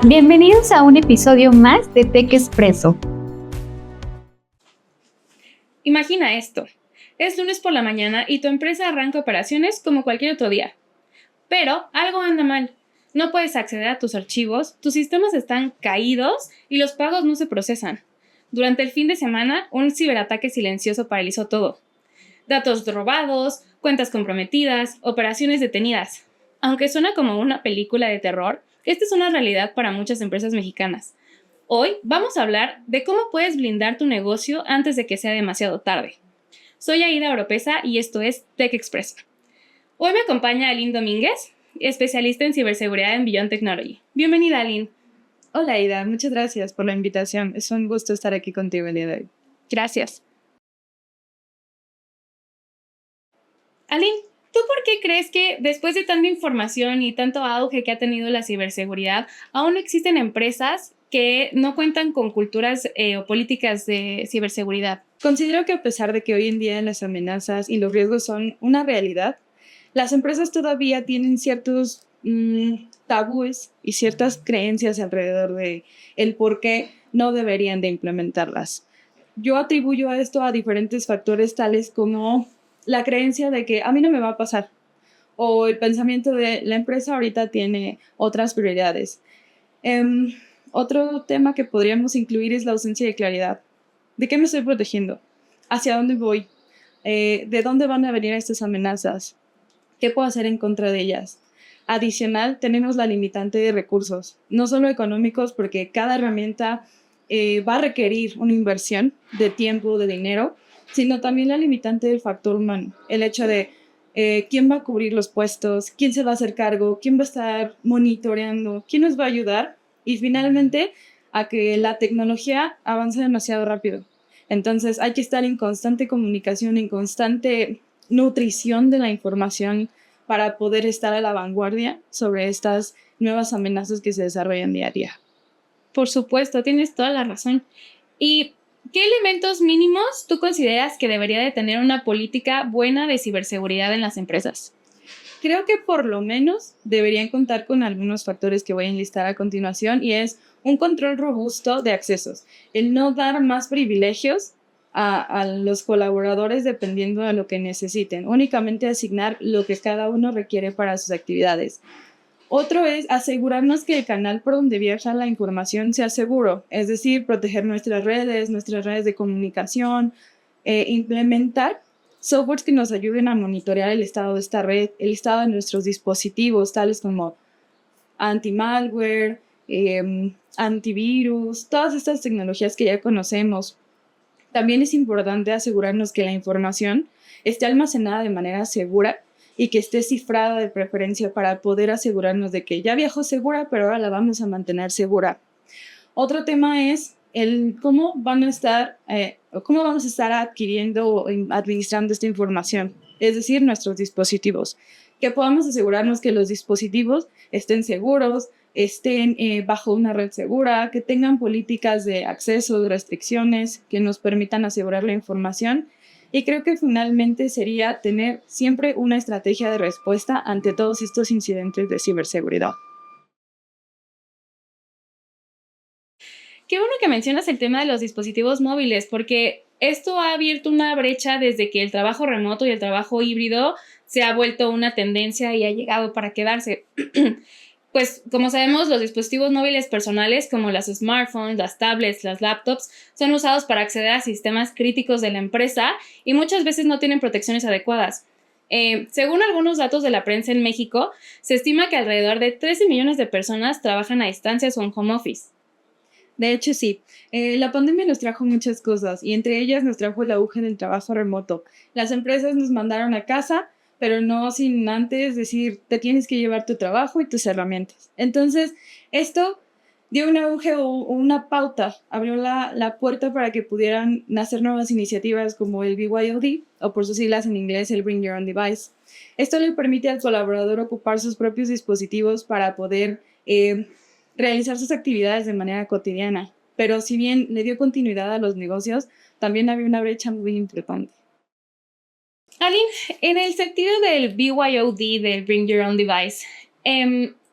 Bienvenidos a un episodio más de Tech Expreso. Imagina esto. Es lunes por la mañana y tu empresa arranca operaciones como cualquier otro día. Pero algo anda mal. No puedes acceder a tus archivos, tus sistemas están caídos y los pagos no se procesan. Durante el fin de semana, un ciberataque silencioso paralizó todo. Datos robados, cuentas comprometidas, operaciones detenidas. Aunque suena como una película de terror, esta es una realidad para muchas empresas mexicanas. Hoy vamos a hablar de cómo puedes blindar tu negocio antes de que sea demasiado tarde. Soy Aida Oropesa y esto es Tech Express. Hoy me acompaña Aline Domínguez, especialista en ciberseguridad en Beyond Technology. Bienvenida, Aline. Hola, Aida. Muchas gracias por la invitación. Es un gusto estar aquí contigo el día de hoy. Gracias. Aline, ¿tú por qué crees que después de tanta información y tanto auge que ha tenido la ciberseguridad, aún existen empresas que no cuentan con culturas o políticas de ciberseguridad? Considero que a pesar de que hoy en día las amenazas y los riesgos son una realidad, las empresas todavía tienen ciertos tabúes y ciertas creencias alrededor de el por qué no deberían de implementarlas. Yo atribuyo a esto a diferentes factores tales como la creencia de que a mí no me va a pasar o el pensamiento de la empresa ahorita tiene otras prioridades. Um, Otro tema que podríamos incluir es la ausencia de claridad. ¿De qué me estoy protegiendo? ¿Hacia dónde voy? ¿De dónde van a venir estas amenazas? ¿Qué puedo hacer en contra de ellas? Adicional, tenemos la limitante de recursos, no solo económicos, porque cada herramienta va a requerir una inversión de tiempo, de dinero, sino también la limitante del factor humano, el hecho de quién va a cubrir los puestos, quién se va a hacer cargo, quién va a estar monitoreando, quién nos va a ayudar y finalmente a que la tecnología avance demasiado rápido. Entonces hay que estar en constante comunicación, en constante nutrición de la información para poder estar a la vanguardia sobre estas nuevas amenazas que se desarrollan día a día. Por supuesto, tienes toda la razón. ¿Y qué elementos mínimos tú consideras que debería de tener una política buena de ciberseguridad en las empresas? Creo que por lo menos deberían contar con algunos factores que voy a enlistar a continuación y es un control robusto de accesos, el no dar más privilegios a los colaboradores dependiendo de lo que necesiten, únicamente asignar lo que cada uno requiere para sus actividades. Otro es asegurarnos que el canal por donde viaja la información sea seguro, es decir, proteger nuestras redes de comunicación, implementar softwares que nos ayuden a monitorear el estado de esta red, el estado de nuestros dispositivos, tales como anti-malware, antivirus, todas estas tecnologías que ya conocemos. También es importante asegurarnos que la información esté almacenada de manera segura y que esté cifrada de preferencia para poder asegurarnos de que ya viajó segura, pero ahora la vamos a mantener segura. Otro tema es el cómo vamos a estar adquiriendo o administrando esta información, es decir, nuestros dispositivos. Que podamos asegurarnos que los dispositivos estén seguros, estén bajo una red segura, que tengan políticas de acceso, de restricciones, que nos permitan asegurar la información. Y creo que finalmente sería tener siempre una estrategia de respuesta ante todos estos incidentes de ciberseguridad. Qué bueno que mencionas el tema de los dispositivos móviles, porque esto ha abierto una brecha desde que el trabajo remoto y el trabajo híbrido se ha vuelto una tendencia y ha llegado para quedarse. Pues, como sabemos, los dispositivos móviles personales como las smartphones, las tablets, las laptops, son usados para acceder a sistemas críticos de la empresa y muchas veces no tienen protecciones adecuadas. Según algunos datos de la prensa en México, se estima que alrededor de 13 millones de personas trabajan a distancias o en home office. De hecho, sí, la pandemia nos trajo muchas cosas y entre ellas nos trajo el auge del trabajo remoto. Las empresas nos mandaron a casa, pero no sin antes decir, te tienes que llevar tu trabajo y tus herramientas. Entonces, esto dio un auge o una pauta, abrió la puerta para que pudieran nacer nuevas iniciativas como el BYOD, o por sus siglas en inglés, el Bring Your Own Device. Esto le permite al colaborador ocupar sus propios dispositivos para poder realizar sus actividades de manera cotidiana, pero si bien le dio continuidad a los negocios, también había una brecha muy importante. Aline, en el sentido del BYOD, del Bring Your Own Device,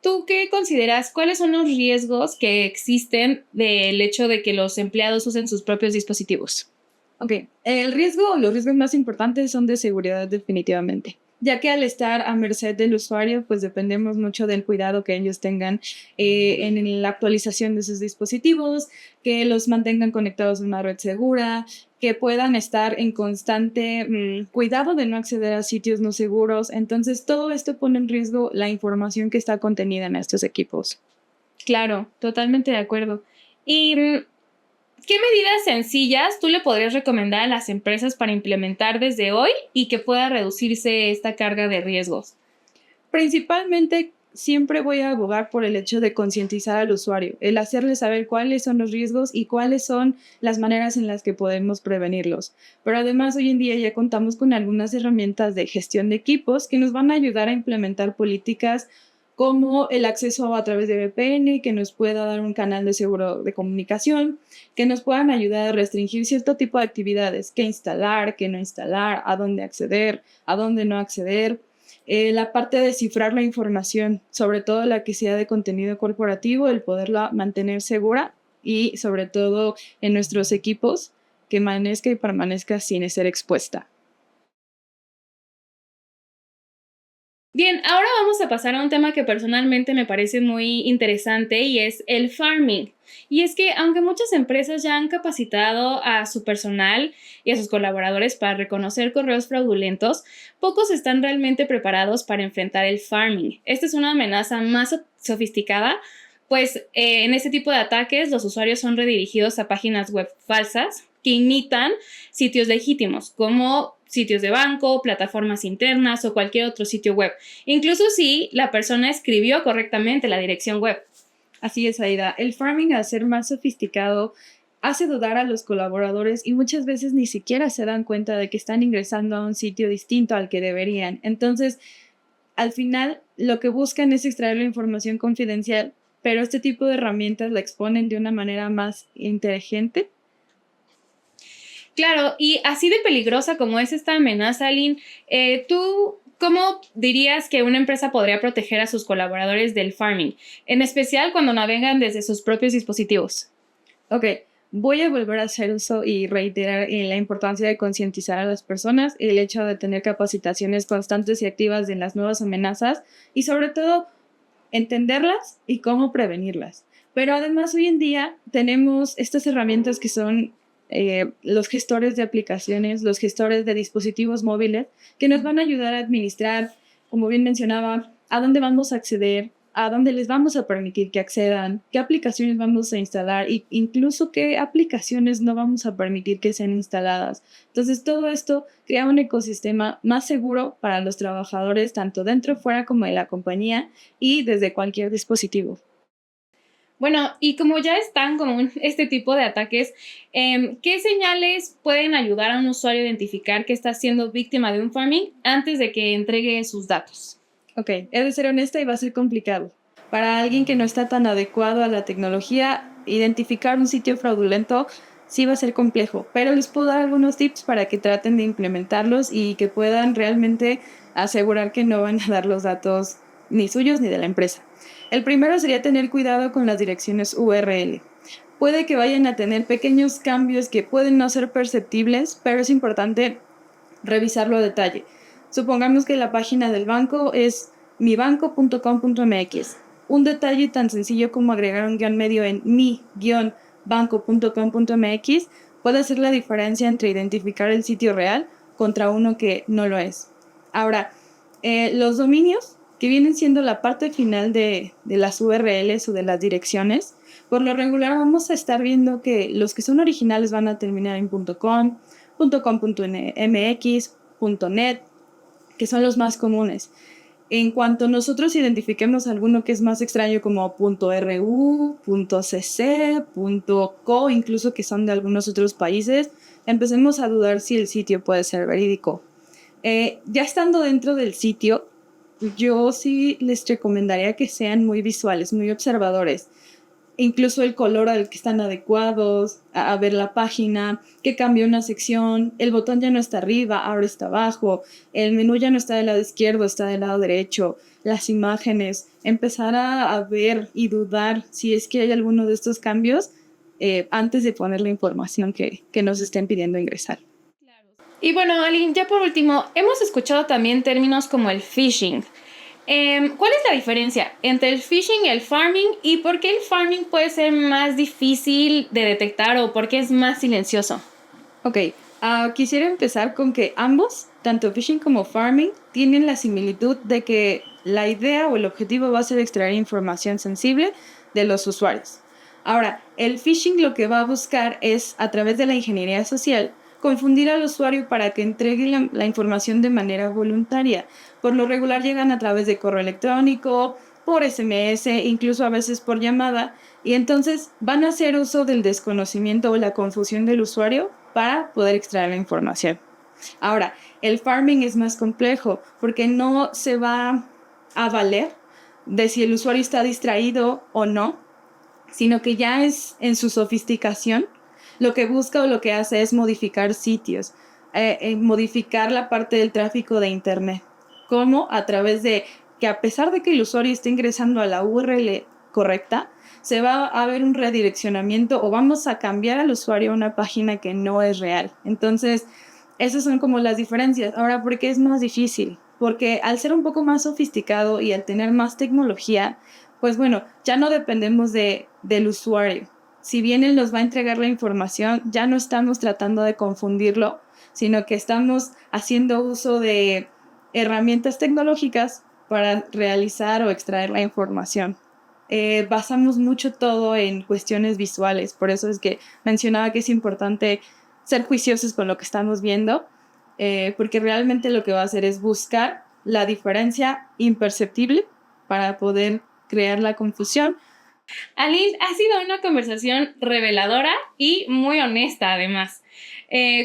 ¿tú qué consideras? ¿Cuáles son los riesgos que existen del hecho de que los empleados usen sus propios dispositivos? Ok, los riesgos más importantes son de seguridad definitivamente, ya que al estar a merced del usuario, pues dependemos mucho del cuidado que ellos tengan en la actualización de sus dispositivos, que los mantengan conectados a una red segura, que puedan estar en constante cuidado de no acceder a sitios no seguros. Entonces, todo esto pone en riesgo la información que está contenida en estos equipos. Claro, totalmente de acuerdo. ¿Y qué medidas sencillas tú le podrías recomendar a las empresas para implementar desde hoy y que pueda reducirse esta carga de riesgos? Principalmente, siempre voy a abogar por el hecho de concientizar al usuario, el hacerle saber cuáles son los riesgos y cuáles son las maneras en las que podemos prevenirlos. Pero además, hoy en día ya contamos con algunas herramientas de gestión de equipos que nos van a ayudar a implementar políticas como el acceso a través de VPN, que nos pueda dar un canal de seguro de comunicación, que nos puedan ayudar a restringir cierto tipo de actividades, qué instalar, qué no instalar, a dónde acceder, a dónde no acceder. La parte de cifrar la información, sobre todo la que sea de contenido corporativo, el poderla mantener segura y sobre todo en nuestros equipos, que amanezca y permanezca sin ser expuesta. Bien, ahora vamos a pasar a un tema que personalmente me parece muy interesante y es el farming. Y es que aunque muchas empresas ya han capacitado a su personal y a sus colaboradores para reconocer correos fraudulentos, pocos están realmente preparados para enfrentar el farming. Esta es una amenaza más sofisticada, pues en este tipo de ataques los usuarios son redirigidos a páginas web falsas que imitan sitios legítimos, como sitios de banco, plataformas internas o cualquier otro sitio web, incluso si la persona escribió correctamente la dirección web. Así es, Aida. El farming, al ser más sofisticado, hace dudar a los colaboradores y muchas veces ni siquiera se dan cuenta de que están ingresando a un sitio distinto al que deberían. Entonces, al final, lo que buscan es extraer la información confidencial, pero este tipo de herramientas la exponen de una manera más inteligente. Claro, y así de peligrosa como es esta amenaza, Lynn, ¿tú cómo dirías que una empresa podría proteger a sus colaboradores del farming, en especial cuando navegan desde sus propios dispositivos? Ok, voy a volver a hacer uso y reiterar la importancia de concientizar a las personas, el hecho de tener capacitaciones constantes y activas de las nuevas amenazas y sobre todo entenderlas y cómo prevenirlas. Pero además hoy en día tenemos estas herramientas que son los gestores de aplicaciones, los gestores de dispositivos móviles, que nos van a ayudar a administrar, como bien mencionaba, a dónde vamos a acceder, a dónde les vamos a permitir que accedan, qué aplicaciones vamos a instalar e incluso qué aplicaciones no vamos a permitir que sean instaladas. Entonces, todo esto crea un ecosistema más seguro para los trabajadores, tanto dentro, fuera como de la compañía y desde cualquier dispositivo. Bueno, y como ya es tan común este tipo de ataques, ¿qué señales pueden ayudar a un usuario a identificar que está siendo víctima de un farming antes de que entregue sus datos? Ok, he de ser honesta y va a ser complicado. Para alguien que no está tan adecuado a la tecnología, identificar un sitio fraudulento sí va a ser complejo, pero les puedo dar algunos tips para que traten de implementarlos y que puedan realmente asegurar que no van a dar los datos ni suyos ni de la empresa. El primero sería tener cuidado con las direcciones URL. Puede que vayan a tener pequeños cambios que pueden no ser perceptibles, pero es importante revisarlo a detalle. Supongamos que la página del banco es mibanco.com.mx. Un detalle tan sencillo como agregar un guión medio en mi-banco.com.mx puede hacer la diferencia entre identificar el sitio real contra uno que no lo es. Ahora, los dominios, que vienen siendo la parte final de las URLs o de las direcciones, por lo regular vamos a estar viendo que los que son originales van a terminar en .com, .com.mx, .net, que son los más comunes. En cuanto nosotros identifiquemos alguno que es más extraño como .ru, .cc, .co, incluso que son de algunos otros países, empecemos a dudar si el sitio puede ser verídico. Ya estando dentro del sitio, yo sí les recomendaría que sean muy visuales, muy observadores. Incluso el color al que están adecuados, a ver la página, que cambió una sección, el botón ya no está arriba, ahora está abajo, el menú ya no está del lado izquierdo, está del lado derecho, las imágenes, empezar a ver y dudar si es que hay alguno de estos cambios antes de poner la información que nos estén pidiendo ingresar. Y bueno, Aline, ya por último, hemos escuchado también términos como el phishing. ¿Cuál es la diferencia entre el phishing y el farming? ¿Y por qué el farming puede ser más difícil de detectar o por qué es más silencioso? Ok, quisiera empezar con que ambos, tanto phishing como farming, tienen la similitud de que la idea o el objetivo va a ser extraer información sensible de los usuarios. Ahora, el phishing lo que va a buscar es, a través de la ingeniería social, confundir al usuario para que entregue la información de manera voluntaria. Por lo regular llegan a través de correo electrónico, por SMS, incluso a veces por llamada, y entonces van a hacer uso del desconocimiento o la confusión del usuario para poder extraer la información. Ahora, el farming es más complejo porque no se va a valer de si el usuario está distraído o no, sino que ya es en su sofisticación. Lo que busca o lo que hace es modificar sitios, modificar la parte del tráfico de Internet. ¿Cómo? A través de que a pesar de que el usuario esté ingresando a la URL correcta, se va a ver un redireccionamiento o vamos a cambiar al usuario a una página que no es real. Entonces, esas son como las diferencias. Ahora, ¿por qué es más difícil? Porque al ser un poco más sofisticado y al tener más tecnología, pues bueno, ya no dependemos del usuario. Si bien él nos va a entregar la información, ya no estamos tratando de confundirlo, sino que estamos haciendo uso de herramientas tecnológicas para realizar o extraer la información. Basamos mucho todo en cuestiones visuales, por eso es que mencionaba que es importante ser juiciosos con lo que estamos viendo, porque realmente lo que va a hacer es buscar la diferencia imperceptible para poder crear la confusión. Aline, ha sido una conversación reveladora y muy honesta además.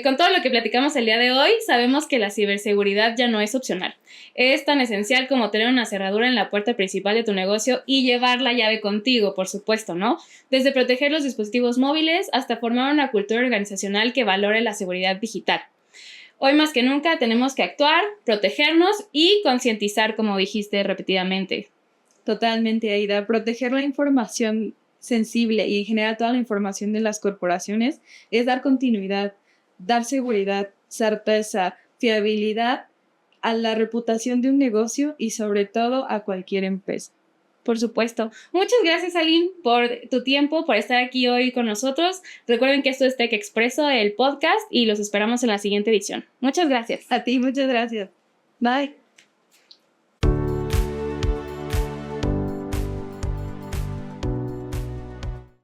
Con todo lo que platicamos el día de hoy, sabemos que la ciberseguridad ya no es opcional. Es tan esencial como tener una cerradura en la puerta principal de tu negocio y llevar la llave contigo, por supuesto, ¿no? Desde proteger los dispositivos móviles hasta formar una cultura organizacional que valore la seguridad digital. Hoy más que nunca tenemos que actuar, protegernos y concientizar, como dijiste repetidamente. Totalmente, Aida. Proteger la información sensible y en general toda la información de las corporaciones es dar continuidad, dar seguridad, certeza, fiabilidad a la reputación de un negocio y sobre todo a cualquier empresa. Por supuesto. Muchas gracias, Aline, por tu tiempo, por estar aquí hoy con nosotros. Recuerden que esto es Tech Expreso, el podcast, y los esperamos en la siguiente edición. Muchas gracias. A ti, muchas gracias. Bye.